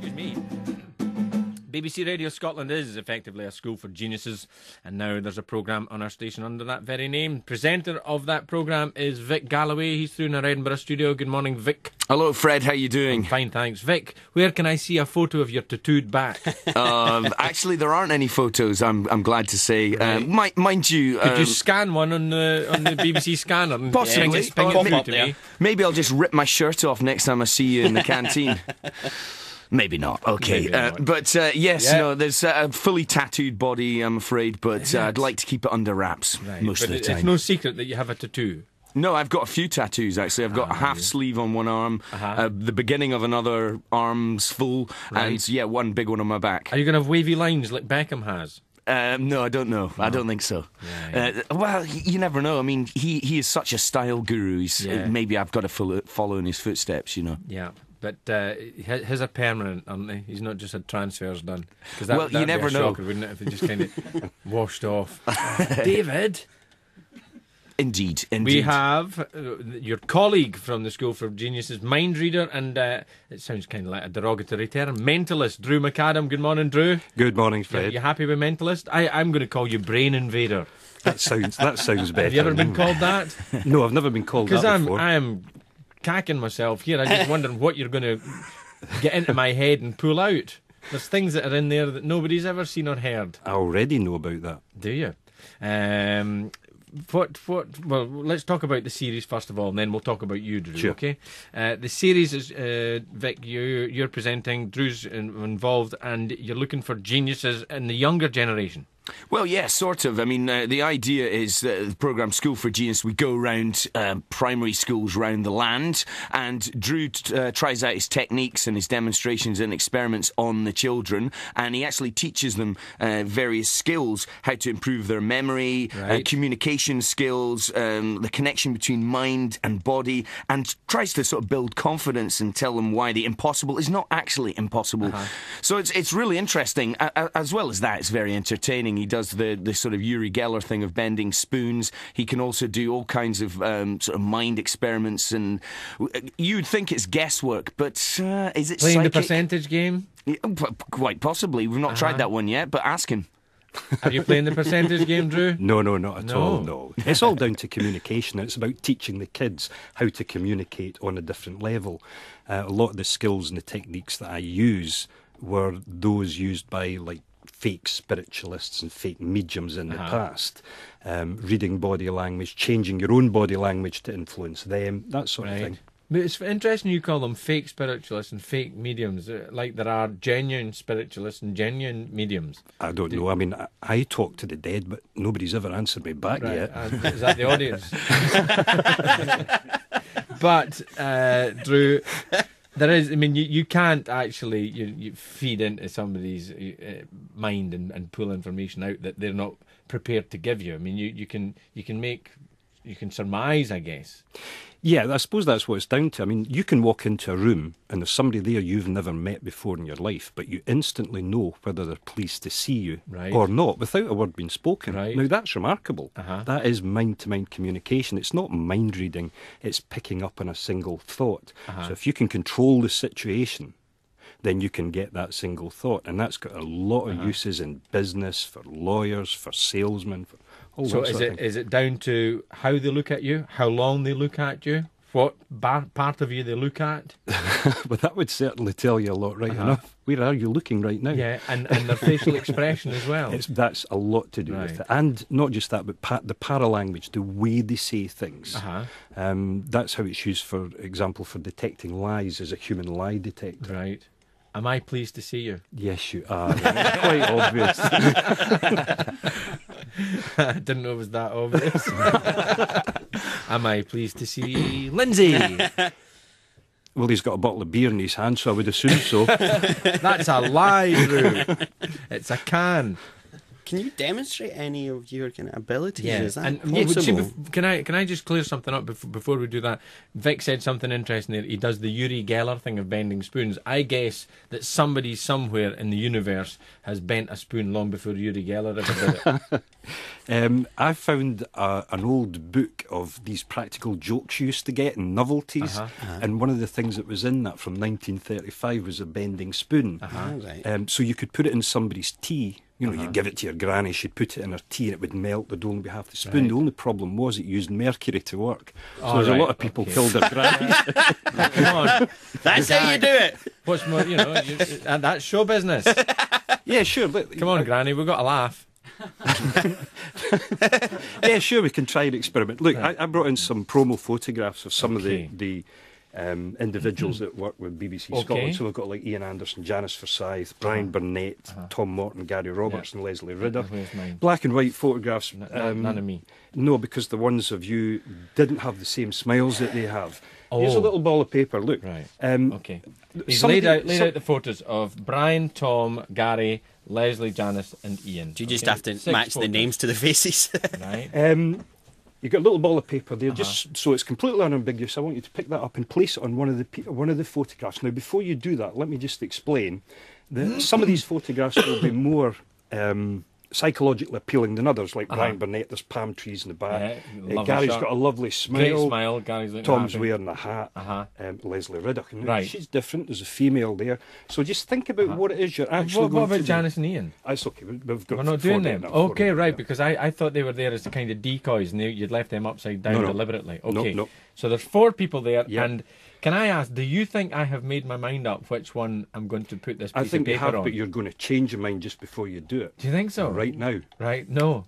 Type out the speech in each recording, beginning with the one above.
Excuse me. BBC Radio Scotland is effectively a school for geniuses, and now there's a programme on our station under that very name. Presenter of that programme is Vic Galloway. He's through in our Edinburgh studio. Good morning, Vic. Hello, Fred. How you doing? I'm fine, thanks. Vic, where can I see a photo of your tattooed back? Actually, there aren't any photos, I'm glad to say. Right. Mind you... Could you scan one on the BBC scanner? And possibly. ping it through to me? Maybe I'll just rip my shirt off next time I see you in the canteen. Maybe not. Okay. Maybe not. But yes, no, there's a fully tattooed body, I'm afraid, but I'd like to keep it under wraps most of the time. It's no secret that you have a tattoo. No, I've got a few tattoos, actually. I've got a half sleeve on one arm, the beginning of another arm's full, and, one big one on my back. Are you going to have wavy lines like Beckham has? No, I don't know. No. I don't think so. Yeah. Well, you never know. I mean, he is such a style guru. Maybe I've got to follow in his footsteps, you know. Yeah. But his are permanent, aren't they? He's not just had transfers done. You never know. Shocker, wouldn't it, if they just kind of washed off. David? Indeed. We have your colleague from the School for Geniuses, mind reader, and it sounds kind of like a derogatory term, mentalist, Drew McAdam. Good morning, Drew. Good morning, Fred. You happy with mentalist? I'm going to call you brain invader. That sounds better. Have you ever been called that? No, I've never been called that before. Because I am cacking myself here. I'm just wondering what you're going to get into my head and pull out. There's things that are in there that nobody's ever seen or heard. I already know about that. Do you? Well, let's talk about the series first of all, and then we'll talk about you, Drew. Sure. Okay. The series is Vic. You're presenting. Drew's involved, and you're looking for geniuses in the younger generation. Well, yeah, sort of. I mean, the idea is that the programme School for Genius, we go around primary schools around the land, and Drew tries out his techniques and his demonstrations and experiments on the children, and he actually teaches them various skills, how to improve their memory, communication skills, the connection between mind and body, and tries to sort of build confidence and tell them why the impossible is not actually impossible. So it's really interesting. As well as that, it's very entertaining. He does the sort of Uri Geller thing of bending spoons. He can also do all kinds of sort of mind experiments, and you'd think it's guesswork, but is it playing psychic? The percentage game? Yeah, quite possibly. We've not tried that one yet, but ask him. Are you playing the percentage game, Drew? No, not at all, no. It's all down to communication. It's about teaching the kids how to communicate on a different level. A lot of the skills and the techniques that I use were those used by, like, fake spiritualists and fake mediums in the past. Reading body language, changing your own body language to influence them, that sort of thing. But it's interesting you call them fake spiritualists and fake mediums, like there are genuine spiritualists and genuine mediums. I don't know. I mean, I talk to the dead, but nobody's ever answered me back yet. Is that the audience? But, Drew... There is, I mean, you can't actually you feed into somebody's mind and pull information out that they're not prepared to give you. I mean, you can surmise, I guess. Yeah, I suppose that's what it's down to. I mean, you can walk into a room and there's somebody there you've never met before in your life, but you instantly know whether they're pleased to see you or not without a word being spoken. Now, that's remarkable. That is mind-to-mind communication. It's not mind reading, it's picking up on a single thought. So if you can control the situation, then you can get that single thought. And that's got a lot of uses in business, for lawyers, for salesmen, for all that sort of thing. Is it down to how they look at you, how long they look at you, what part of you they look at? Well, that would certainly tell you a lot, right enough. Where are you looking right now? Yeah, and their facial expression as well. That's a lot to do with it. And not just that, but the paralanguage, the way they say things. That's how it's used, for example, for detecting lies as a human lie detector. Right. Am I pleased to see you? Yes, you are. Quite obvious. I didn't know it was that obvious. Am I pleased to see Lindsay? Well, he's got a bottle of beer in his hand, so I would assume so. That's a lie, Drew. It's a can. Can you demonstrate any of your kind of abilities? Yeah, Is that and possible? can I just clear something up before we do that? Vic said something interesting there. He does the Uri Geller thing of bending spoons. I guess that somebody somewhere in the universe has bent a spoon long before Uri Geller ever did it. I found an old book of these practical jokes you used to get in novelties, and one of the things that was in that from 1935 was a bending spoon. Right. So you could put it in somebody's tea. You know, you'd give it to your granny, she'd put it in her tea and it would melt, there'd only be half the spoon. The only problem was it used mercury to work. So there's a lot of people killed their grannies. Come on. That's how you do it. What's more, and that's show business. Yeah, sure. But Come on, Granny, we've got to laugh. yeah, sure, we can try and experiment. Look, I brought in some promo photographs of some of the individuals that work with BBC Scotland. So we've got like Ian Anderson, Janice Forsyth, Brian Burnett, Tom Morton, Gary Roberts and Leslie Ridder. Black and white photographs. None of me. No, because the ones of you didn't have the same smiles that they have. Here's a little ball of paper, look. Right. Okay. He's laid out the photos of Brian, Tom, Gary, Leslie, Janice and Ian. Do you just have to match the names to the faces? Right. You've got a little ball of paper there, just so it's completely unambiguous. I want you to pick that up and place it on one of the photographs. Now, before you do that, let me just explain that some of these photographs will be more psychologically appealing than others, like Brian Burnett, there's palm trees in the back. Gary's got a lovely smile. Great smile. Gary's looking Tom's happy. wearing a hat. Leslie Ridder. She's different. There's a female there. So just think about what it is you're actually What going about to Janice and Ian? That's okay. We're not doing them. Okay, right, because I thought they were there as the kind of decoys and you'd left them upside down deliberately. Okay. No. So there's 4 people there and can I ask, do you think I have made my mind up which one I'm going to put this piece I think of paper you have, on? but you're going to change your mind just before you do it. Do you think so? Right now. Right, no.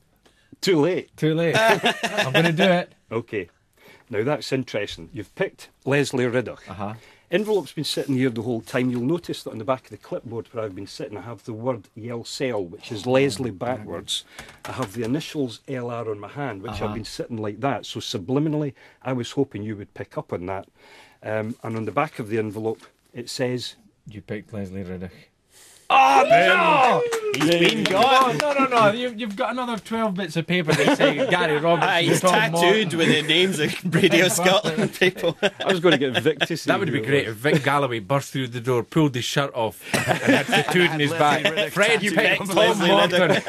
Too late. Too late. I'm going to do it. Okay. Now that's interesting. You've picked Leslie Ridder. Envelope's been sitting here the whole time. You'll notice that on the back of the clipboard where I've been sitting, I have the word Yelcell, which is Leslie backwards. I have the initials LR on my hand, which I've been sitting like that. So subliminally, I was hoping you would pick up on that. And on the back of the envelope, it says... You picked Leslie Riddick. Oh, no! He's been gone. No. You've got another 12 bits of paper that say Gary Roberts. He's tattooed with the names of Radio Scotland people. I was going to get Vic to say that would be great if Vic Galloway burst through the door, pulled his shirt off, and had tattooed in his back. Fred picked Tom Morton.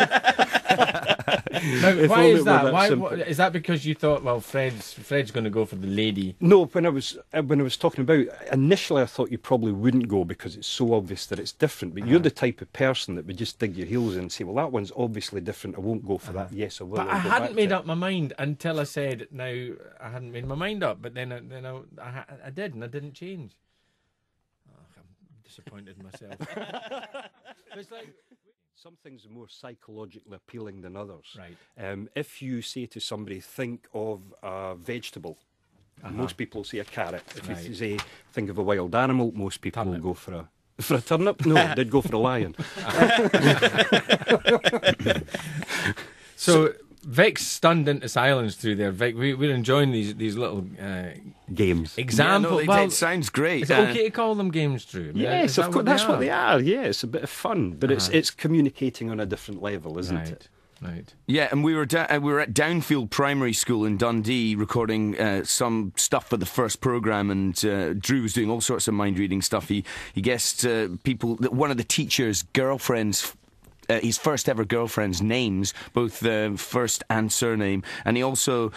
Now, why is that? Why is that? Because you thought, well, Fred's going to go for the lady? No, when I was talking about initially, I thought you probably wouldn't go because it's so obvious that it's different. But you're the type of person that would just dig your heels in and say, well, that one's obviously different. I won't go for that. Yes, I will. But I hadn't made up my mind until I said, now I hadn't made my mind up. But then I did, and I didn't change. Oh, I'm disappointed in myself. It's like... Some things are more psychologically appealing than others. Right. If you say to somebody, think of a vegetable, most people say a carrot. If you say, think of a wild animal, most people will go for a turnip. No, they'd go for a lion. So Vic's stunned into silence through there. Vic, we're enjoying these little games. Examples. Yeah, it sounds great. Is it okay to call them games, Drew? Yes, of course. That's what they are. Yeah, it's a bit of fun, but it's communicating on a different level, isn't it? Right. Yeah, and we were at Downfield Primary School in Dundee recording some stuff for the first programme, and Drew was doing all sorts of mind-reading stuff. He guessed people, one of the teacher's girlfriends, his first ever girlfriend's names, both the first and surname, and he also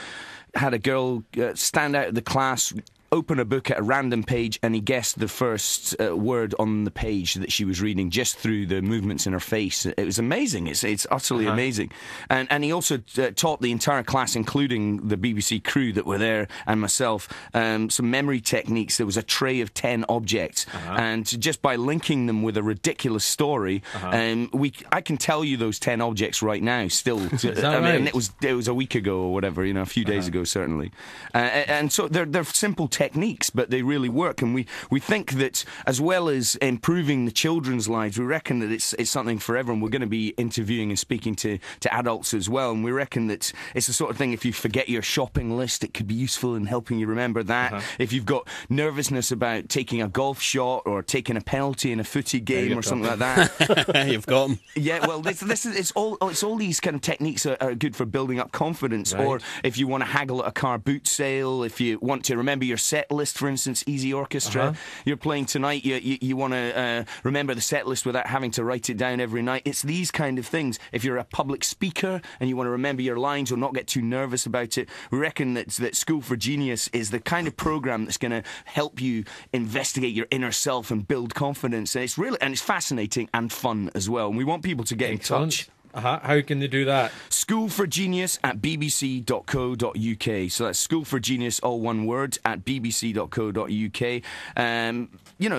had a girl stand out of the class, open a book at a random page, and he guessed the first word on the page that she was reading just through the movements in her face. It was amazing. It's utterly amazing. And he also taught the entire class, including the BBC crew that were there and myself, some memory techniques. There was a tray of 10 objects, and just by linking them with a ridiculous story, I can tell you those 10 objects right now. Still, I mean, it was a week ago or whatever, a few days ago certainly. And so they're simple techniques techniques, but they really work. And we think that as well as improving the children's lives, we reckon that it's something for everyone. We're going to be interviewing and speaking to adults as well, and we reckon that it's the sort of thing, if you forget your shopping list, it could be useful in helping you remember that. If you've got nervousness about taking a golf shot or taking a penalty in a footy game or something like that. You've got them. Yeah, well, it's all these kind of techniques are good for building up confidence. Right. Or if you want to haggle at a car boot sale, if you want to remember your set list, for instance, Easy Orchestra, you're playing tonight, you want to remember the set list without having to write it down every night. It's these kind of things. If you're a public speaker and you want to remember your lines or not get too nervous about it, we reckon that School for Genius is the kind of program that's going to help you investigate your inner self and build confidence. And it's fascinating and fun as well. And we want people to get in touch. How can they do that? schoolforgenius@bbc.co.uk. So that's School for Genius, all one word, at bbc.co.uk.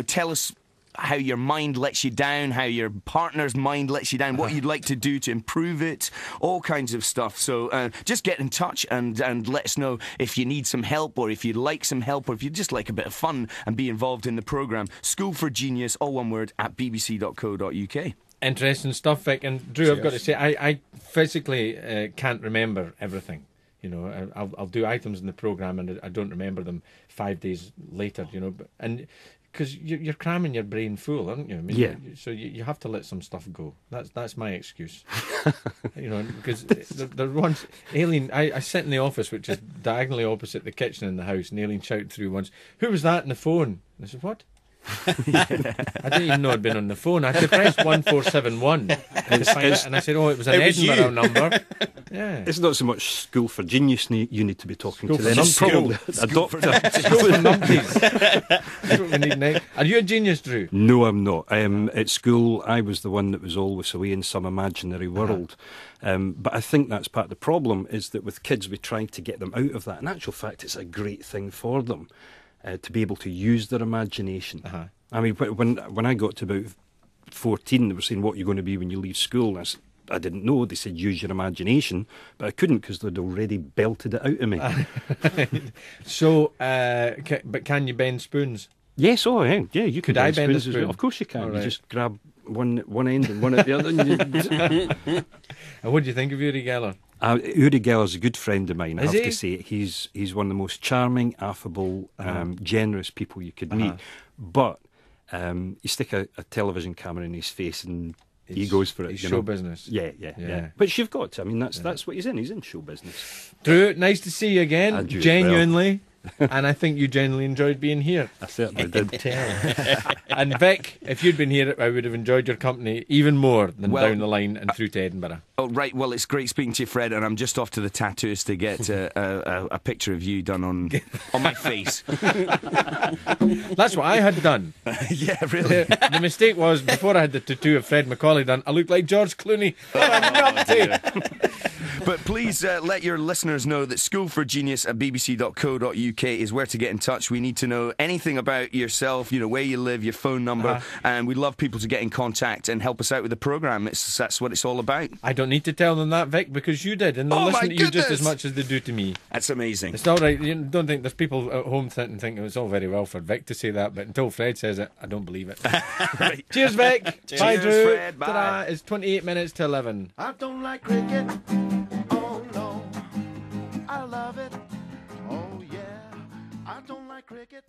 Tell us how your mind lets you down, how your partner's mind lets you down, what you'd like to do to improve it, all kinds of stuff. So just get in touch and let us know if you need some help, or if you'd like some help, or if you'd just like a bit of fun and be involved in the programme. School for Genius, all one word, at bbc.co.uk. Interesting stuff, Vic. And Drew, I've got to say, I physically can't remember everything. You know, I'll do items in the programme and I don't remember them 5 days later, you know. And because you're cramming your brain full, aren't you? I mean, so you have to let some stuff go. That's my excuse. You know, because there once, Aileen, I sit in the office, which is diagonally opposite the kitchen in the house, and Aileen shouted through once, "Who was that on the phone?" And I said, "What?" I didn't even know I'd been on the phone. I had to press 1471 to find it, and I said, "Oh, it was an Edinburgh number." Yeah, it's not so much School for Genius you need to be talking School to. For Then it's probably a doctor. School for numpties. That's what we need now. Are you a genius, Drew? No, I'm not. At school, I was the one that was always away in some imaginary world. But I think that's part of the problem, is that with kids we try to get them out of that. In actual fact, it's a great thing for them. To be able to use their imagination. I mean, when I got to about 14, they were saying, "What are you going to be when you leave school?" And I didn't know. They said, "Use your imagination," but I couldn't because they'd already belted it out of me. So, but can you bend spoons? Yes, you can. Could I bend a spoon? As well. Of course you can. Right. You just grab one end and one at the other. And what do you think of Uri Geller? Uri Geller's a good friend of mine, I Is have he? to say. He's one of the most charming, affable, generous people you could meet. But you stick a television camera in his face and he goes for it. It's you show know? business. Yeah. But you've got to. I mean, that's what he's in. He's in show business. Drew, nice to see you again. And you as genuinely. And I think you genuinely enjoyed being here. I certainly did. And Vic, if you'd been here, I would have enjoyed your company even more than down the line and through to Edinburgh. Oh, right. Well, it's great speaking to you, Fred, and I'm just off to the tattooist to get a picture of you done on my face. That's what I had done. Yeah, really. The mistake was, before I had the tattoo of Fred Macaulay done, I looked like George Clooney. But please let your listeners know that schoolforgenius@bbc.co.uk is where to get in touch. We need to know anything about yourself, you know, where you live, your phone number, and we'd love people to get in contact and help us out with the programme. That's what it's all about. I don't need to tell them that, Vic, because you did, and they'll listen to you just as much as they do to me. That's amazing. It's all right. You don't think there's people at home thinking it's all very well for Vic to say that, but until Fred says it, I don't believe it. Right. Cheers, Vic. Cheers, Bye, Drew. Fred. Bye. Ta-da. It's 28 minutes to 11. I don't like cricket. Oh no, I love it. Oh yeah, I don't like cricket.